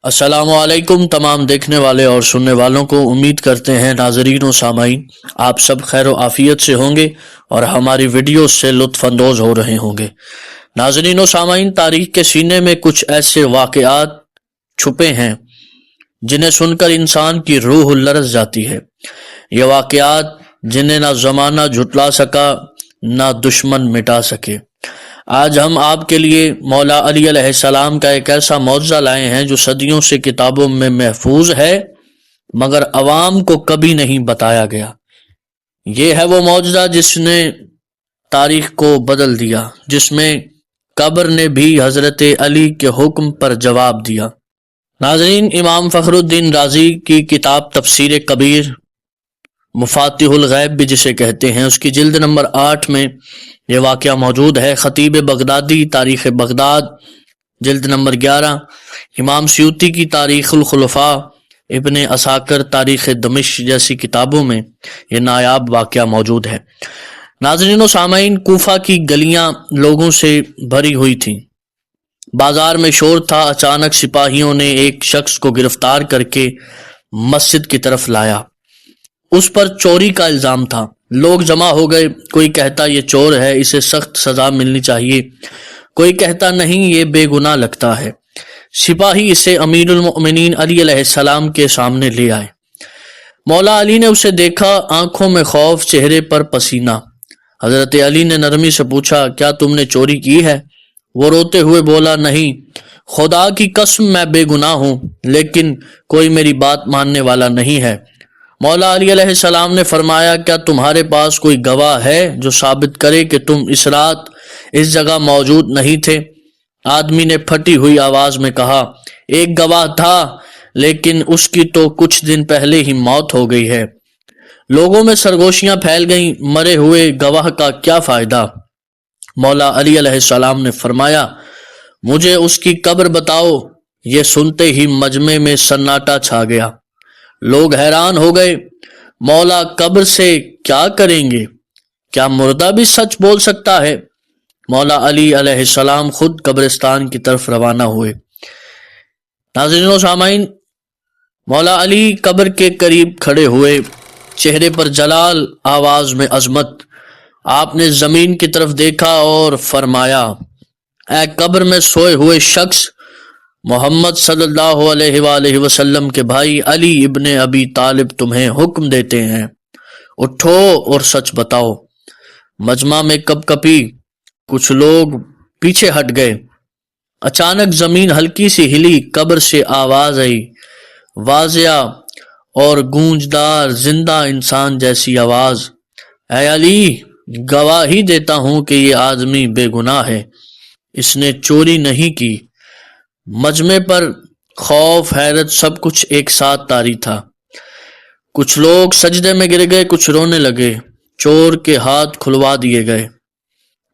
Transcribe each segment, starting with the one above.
السلام علیکم تمام دیکھنے والے اور سننے والوں کو، امید کرتے ہیں ناظرین و سامعین آپ سب خیر و عافیت سے ہوں گے اور ہماری ویڈیو سے لطف اندوز ہو رہے ہوں گے۔ ناظرین و سامعین، تاریخ کے سینے میں کچھ ایسے واقعات چھپے ہیں جنہیں سن کر انسان کی روح لرز جاتی ہے۔ یہ واقعات جنہیں نہ زمانہ جھٹلا سکا نہ دشمن مٹا سکے۔ آج ہم آپ کے لیے مولا علی علیہ السلام کا ایک ایسا معجزہ لائے ہیں جو صدیوں سے کتابوں میں محفوظ ہے مگر عوام کو کبھی نہیں بتایا گیا۔ یہ ہے وہ معجزہ جس نے تاریخ کو بدل دیا، جس میں قبر نے بھی حضرت علی کے حکم پر جواب دیا۔ ناظرین، امام فخر الدین رازی کی کتاب تفسیر کبیر، مفاتیح الغیب بھی جسے کہتے ہیں، اس کی جلد نمبر 8 میں یہ واقعہ موجود ہے۔ خطیب بغدادی تاریخ بغداد جلد نمبر 11، امام سیوطی کی تاریخ الخلفاء، ابن عساکر تاریخ دمشق جیسی کتابوں میں یہ نایاب واقعہ موجود ہے۔ ناظرین و سامعین، کوفہ کی گلیاں لوگوں سے بھری ہوئی تھیں، بازار میں شور تھا۔ اچانک سپاہیوں نے ایک شخص کو گرفتار کر کے مسجد کی طرف لایا۔ اس پر چوری کا الزام تھا۔ لوگ جمع ہو گئے، کوئی کہتا یہ چور ہے، اسے سخت سزا ملنی چاہیے، کوئی کہتا نہیں یہ بے گناہ لگتا ہے۔ سپاہی اسے امیر المؤمنین علی علیہ السلام کے سامنے لے آئے۔ مولا علی نے اسے دیکھا، آنکھوں میں خوف، چہرے پر پسینہ۔ حضرت علی نے نرمی سے پوچھا، کیا تم نے چوری کی ہے؟ وہ روتے ہوئے بولا، نہیں، خدا کی قسم میں بے گناہ ہوں، لیکن کوئی میری بات ماننے والا نہیں ہے۔ مولا علی علیہ السلام نے فرمایا، کیا تمہارے پاس کوئی گواہ ہے جو ثابت کرے کہ تم اس رات اس جگہ موجود نہیں تھے؟ آدمی نے پھٹی ہوئی آواز میں کہا، ایک گواہ تھا، لیکن اس کی تو کچھ دن پہلے ہی موت ہو گئی ہے۔ لوگوں میں سرگوشیاں پھیل گئیں، مرے ہوئے گواہ کا کیا فائدہ؟ مولا علی علیہ السلام نے فرمایا، مجھے اس کی قبر بتاؤ۔ یہ سنتے ہی مجمع میں سناٹا چھا گیا۔ لوگ حیران ہو گئے، مولا قبر سے کیا کریں گے؟ کیا مردہ بھی سچ بول سکتا ہے؟ مولا علی علیہ السلام خود قبرستان کی طرف روانہ ہوئے۔ ناظرین و سامعین، مولا علی قبر کے قریب کھڑے ہوئے، چہرے پر جلال، آواز میں عظمت۔ آپ نے زمین کی طرف دیکھا اور فرمایا، اے قبر میں سوئے ہوئے شخص، محمد صلی اللہ علیہ وآلہ وسلم کے بھائی علی ابن ابی طالب تمہیں حکم دیتے ہیں، اٹھو اور سچ بتاؤ۔ مجمع میں کپ کپی، کچھ لوگ پیچھے ہٹ گئے۔ اچانک زمین ہلکی سی ہلی، قبر سے آواز آئی، واضح اور گونجدار، زندہ انسان جیسی آواز، اے علی، گواہی دیتا ہوں کہ یہ آدمی بے گناہ ہے، اس نے چوری نہیں کی۔ مجمع پر خوف، حیرت، سب کچھ ایک ساتھ طاری تھا۔ کچھ لوگ سجدے میں گر گئے، کچھ رونے لگے۔ چور کے ہاتھ کھلوا دیے گئے۔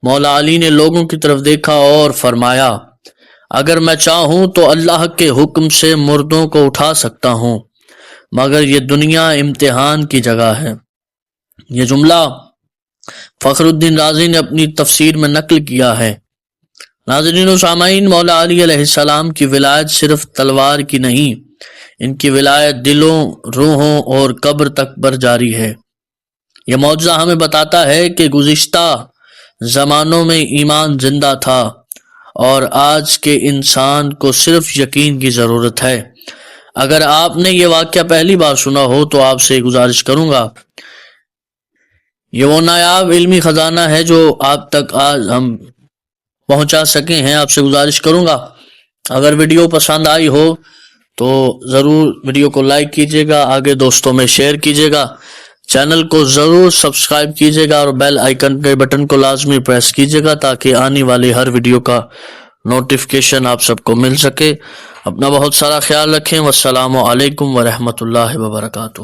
مولا علی نے لوگوں کی طرف دیکھا اور فرمایا، اگر میں چاہوں تو اللہ کے حکم سے مردوں کو اٹھا سکتا ہوں، مگر یہ دنیا امتحان کی جگہ ہے۔ یہ جملہ فخر الدین رازی نے اپنی تفسیر میں نقل کیا ہے۔ ناظرین و سامعین، مولا علی علیہ السلام کی ولایت صرف تلوار کی نہیں، ان کی ولایت دلوں، روحوں اور قبر تک بر جاری ہے۔ یہ معجزہ ہمیں بتاتا ہے کہ گزشتہ زمانوں میں ایمان زندہ تھا اور آج کے انسان کو صرف یقین کی ضرورت ہے۔ اگر آپ نے یہ واقعہ پہلی بار سنا ہو تو آپ سے گزارش کروں گا، یہ وہ نایاب علمی خزانہ ہے جو آپ تک آج ہم پہنچا سکے ہیں۔ آپ سے گزارش کروں گا، اگر ویڈیو پسند آئی ہو تو ضرور ویڈیو کو لائک کیجیے گا، آگے دوستوں میں شیئر کیجیے گا، چینل کو ضرور سبسکرائب کیجیے گا اور بیل آئیکن کے بٹن کو لازمی پریس کیجیے گا تاکہ آنے والی ہر ویڈیو کا نوٹیفیکیشن آپ سب کو مل سکے۔ اپنا بہت سارا خیال رکھیں۔ والسلام علیکم ورحمۃ اللہ وبرکاتہ۔